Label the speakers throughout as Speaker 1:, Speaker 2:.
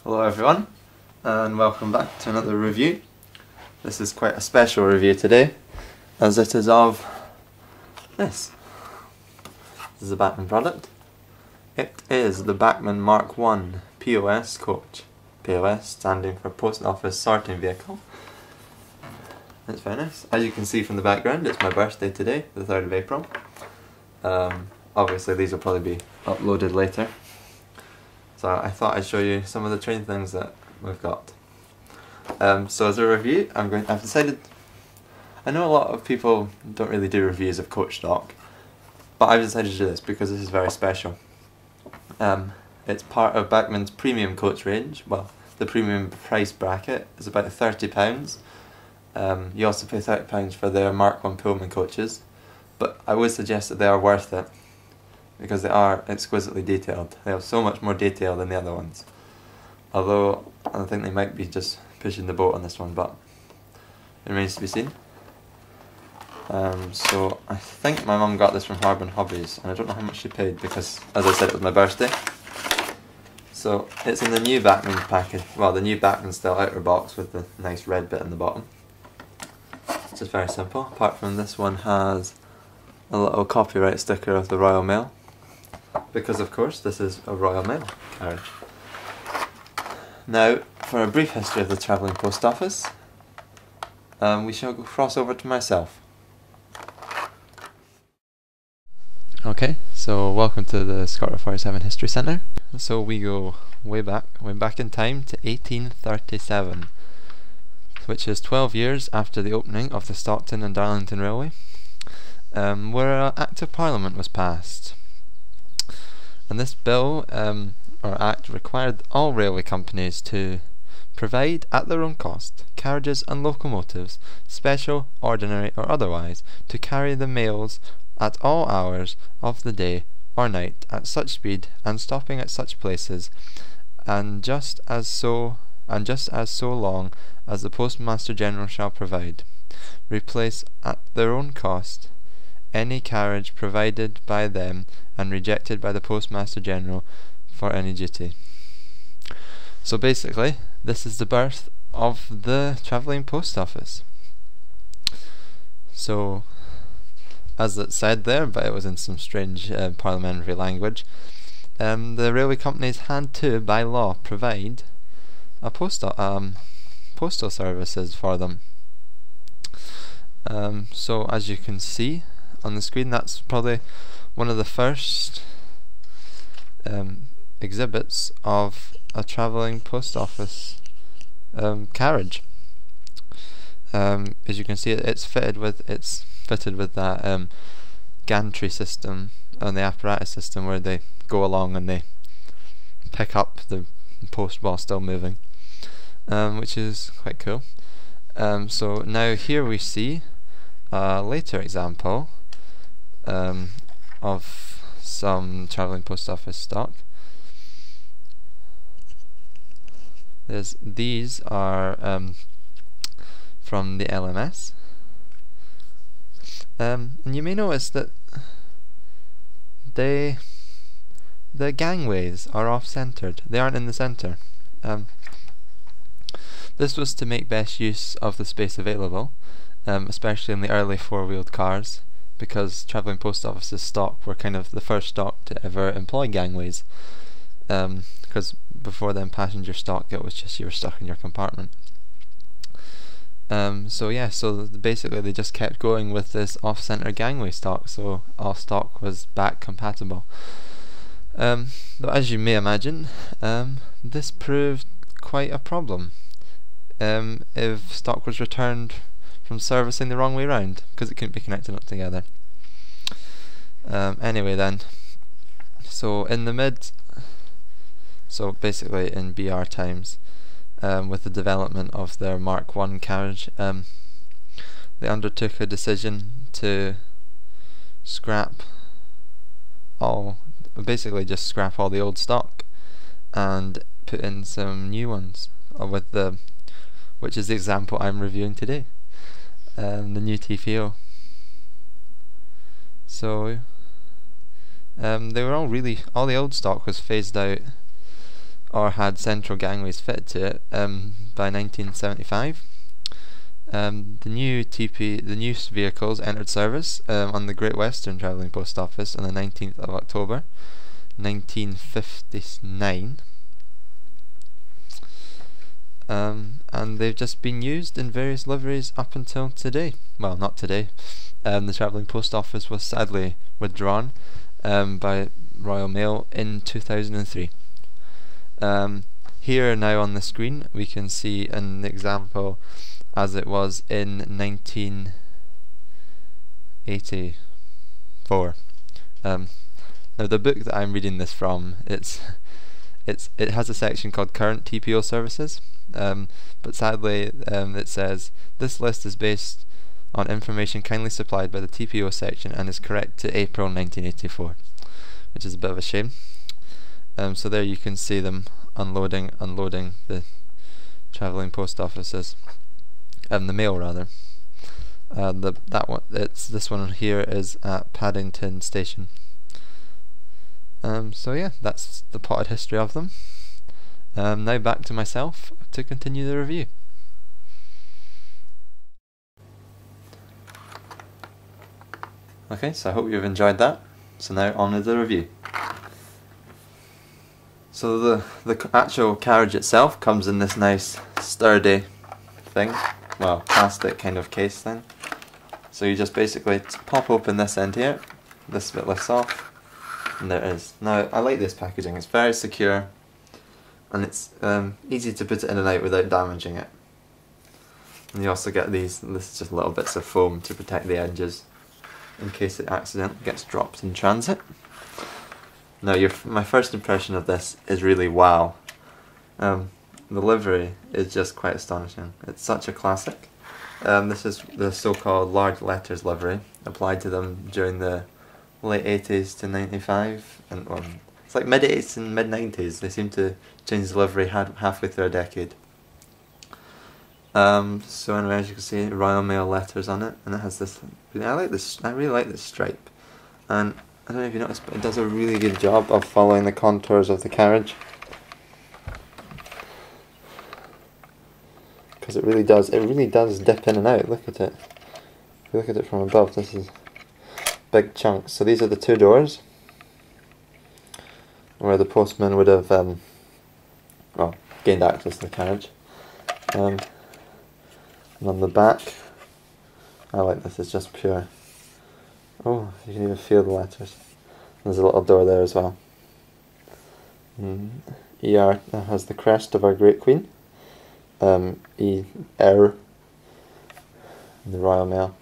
Speaker 1: Hello everyone, and welcome back to another review. This is quite a special review today, as it is of this. This is a Bachmann product. It is the Bachmann Mk1 POS coach. POS standing for Post Office Sorting Vehicle. It's very nice. As you can see from the background, it's my birthday today, the 3rd of April. Obviously these will probably be uploaded later. So I thought I'd show you some of the train things that we've got. So as a review, I've decided, I know a lot of people don't really do reviews of coach stock, but I've decided to do this because this is very special. It's part of Bachmann's premium coach range. Well, the premium price bracket is about £30. You also pay £30 for their Mk1 Pullman coaches, but I would suggest that they are worth it, because they are exquisitely detailed. They have so much more detail than the other ones. Although, I think they might be just pushing the boat on this one, but it remains to be seen. So, I think my mum got this from Harbour Hobbies, and I don't know how much she paid, because, as I said, it was my birthday. So, it's in the new Bachmann package, well, the new Bachmann style outer box with the nice red bit in the bottom. It's just very simple. Apart from this one has a little copyright sticker of the Royal Mail, because of course this is a Royal Mail carriage. Now, for a brief history of the travelling post office, we shall cross over to myself. Okay, so welcome to the Scotland 47 History Centre. So we go way back in time to 1837, which is 12 years after the opening of the Stockton and Darlington Railway, where an Act of Parliament was passed. And this bill, or Act, required all railway companies to provide, at their own cost, carriages and locomotives, special, ordinary or otherwise, to carry the mails at all hours of the day or night at such speed and stopping at such places, and just as so long as the Postmaster General shall provide. Replace at their own cost any carriage provided by them and rejected by the Postmaster General for any duty. So basically, this is the birth of the travelling post office. So, as it said there, but it was in some strange parliamentary language, the railway companies had to, by law, provide a postal services for them. So as you can see on the screen, that's probably one of the first exhibits of a travelling post office carriage. As you can see, it's fitted with that gantry system and the apparatus system where they go along and they pick up the post while still moving, which is quite cool. So now here we see a later example of some travelling post office stock. These are from the LMS, and you may notice that the gangways are off-centered. They aren't in the center. This was to make best use of the space available, especially in the early four-wheeled cars, because travelling post offices stock were kind of the first stock to ever employ gangways, because before then passenger stock, it was just you were stuck in your compartment. So basically they just kept going with this off-center gangway stock, so all stock was back compatible. But as you may imagine, this proved quite a problem if stock was returned from servicing the wrong way round, because it couldn't be connected up together. Anyway then, so basically in BR times, with the development of their Mk1 carriage, they undertook a decision to basically just scrap all the old stock and put in some new ones, which is the example I'm reviewing today, the new TPO. So they were all the old stock was phased out or had central gangways fitted to it by 1975. The new vehicles entered service on the Great Western Travelling Post Office on the 19th of October 1959, and they've just been used in various liveries up until today. Well, not today. The Travelling Post Office was sadly withdrawn by Royal Mail in 2003. Here now on the screen we can see an example as it was in 1984. Now the book that I'm reading this from, it has a section called Current TPO Services, but sadly it says this list is based on information kindly supplied by the TPO section and is correct to April 1984, which is a bit of a shame. So there you can see them unloading the travelling post offices, the mail rather. This one here is at Paddington Station. So yeah, that's the potted history of them. Now back to myself to continue the review. Okay, so I hope you've enjoyed that. So now on with the review. So the actual carriage itself comes in this nice sturdy thing, well, plastic kind of case thing. So you just basically pop open this end here, this bit lifts off, and there it is. Now I like this packaging, it's very secure and it's easy to put it in and out without damaging it. And you also get this is just little bits of foam to protect the edges in case it accidentally gets dropped in transit. Now my first impression of this is really wow. The livery is just quite astonishing. It's such a classic. This is the so-called large letters livery, applied to them during the late 80s to 95, and it's like mid-80s and mid-90s. They seem to change the livery halfway through a decade. So anyway, as you can see, Royal Mail letters on it, and it has this. I really like this stripe, and I don't know if you noticed, but it does a really good job of following the contours of the carriage. Because it really does dip in and out. Look at it. If you look at it from above, this is big chunks. So these are the two doors where the postman would have gained access to the carriage. And on the back, I like this, it's just pure. Oh, you can even feel the letters. There's a little door there as well. ER has the crest of our great queen. ER, the Royal Mail.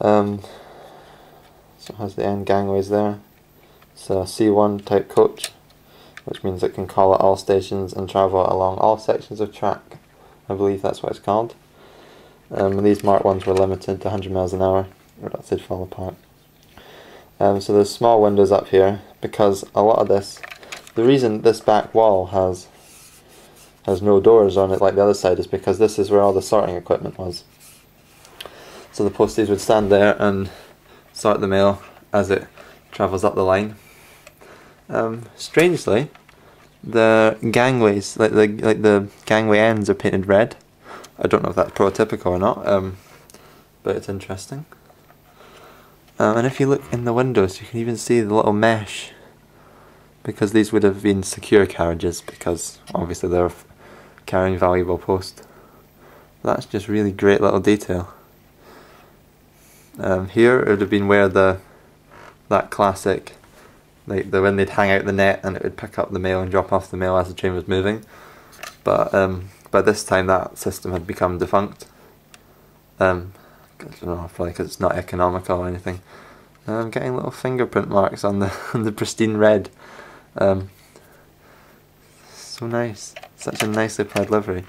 Speaker 1: So it has the end gangways there. It's a C1 type coach, which means it can call at all stations and travel along all sections of track. I believe that's what it's called. These Mark 1s were limited to 100 miles an hour, or else they'd fall apart. So there's small windows up here, because a lot of this, the reason this back wall has no doors on it like the other side is because this is where all the sorting equipment was. So the posties would stand there and sort the mail as it travels up the line. Strangely, the gangways, like the gangway ends, are painted red. I don't know if that's prototypical or not, but it's interesting. And if you look in the windows, you can even see the little mesh, because these would have been secure carriages, because obviously they're carrying valuable post. That's just really great little detail. Here it would have been where that classic, like when they'd hang out the net and it would pick up the mail and drop off the mail as the train was moving. But by this time that system had become defunct. I don't know, probably because it's not economical or anything. I'm getting little fingerprint marks on the pristine red. So nice, such a nicely applied livery.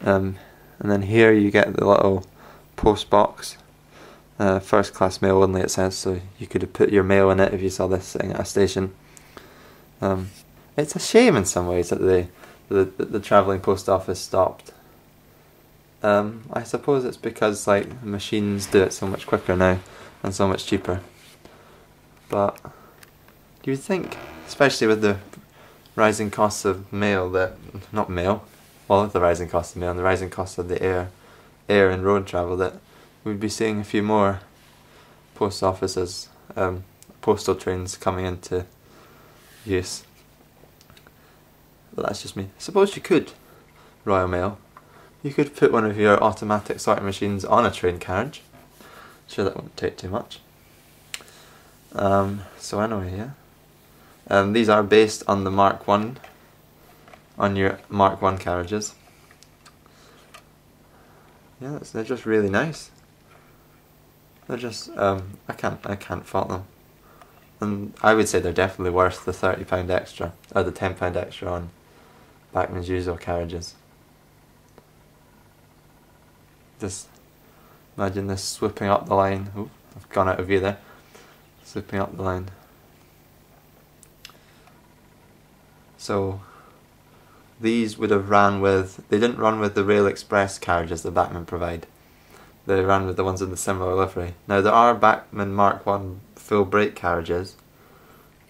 Speaker 1: And then here you get the little post box. First class mail only, it says, so you could have put your mail in it if you saw this sitting at a station. It's a shame in some ways that the travelling post office stopped. I suppose it's because like machines do it so much quicker now and so much cheaper. But you would think, especially with the rising costs of mail not mail, well, the rising cost of mail and the rising cost of the air and road travel, that we'd be seeing a few more post offices, postal trains coming into use. But that's just me. Suppose you could, Royal Mail, you could put one of your automatic sorting machines on a train carriage. Sure, that wouldn't take too much. So anyway, yeah. These are based on the Mk1, on your Mk1 carriages. Yeah, they're just really nice. They're just, I can't fault them. And I would say they're definitely worth the £30 extra, or the £10 extra on Bachmann's usual carriages. Just imagine this swooping up the line. Ooh, I've gone out of view there. Swooping up the line. So these would have ran with, they didn't run with the Rail Express carriages that Bachmann provide. They ran with the ones in the similar livery. Now there are Bachmann Mk1 full brake carriages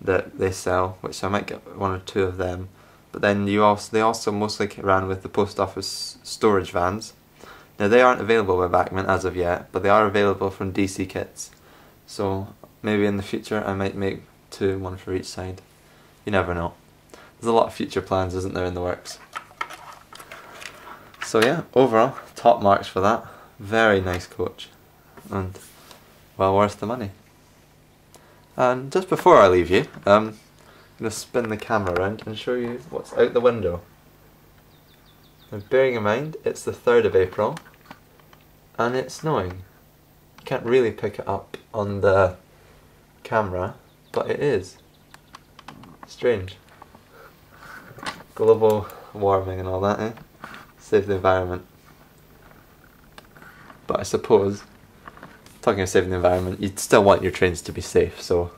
Speaker 1: that they sell, which I might get one or two of them. But then they also mostly ran with the post office storage vans. Now they aren't available by Bachmann as of yet, but they are available from DC Kits. So maybe in the future I might make two, one for each side. You never know. There's a lot of future plans, isn't there, in the works. So yeah, overall, top marks for that. Very nice coach, and well worth the money. And just before I leave you, I'm going to spin the camera around and show you what's out the window. Now bearing in mind, it's the 3rd of April, and it's snowing. You can't really pick it up on the camera, but it is. Strange. Global warming and all that, eh? Save the environment. But I suppose, talking of saving the environment, you'd still want your trains to be safe, so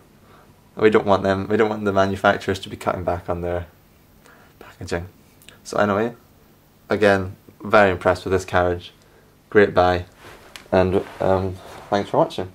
Speaker 1: we don't want the manufacturers to be cutting back on their packaging. So anyway, again, very impressed with this carriage. Great buy, and thanks for watching.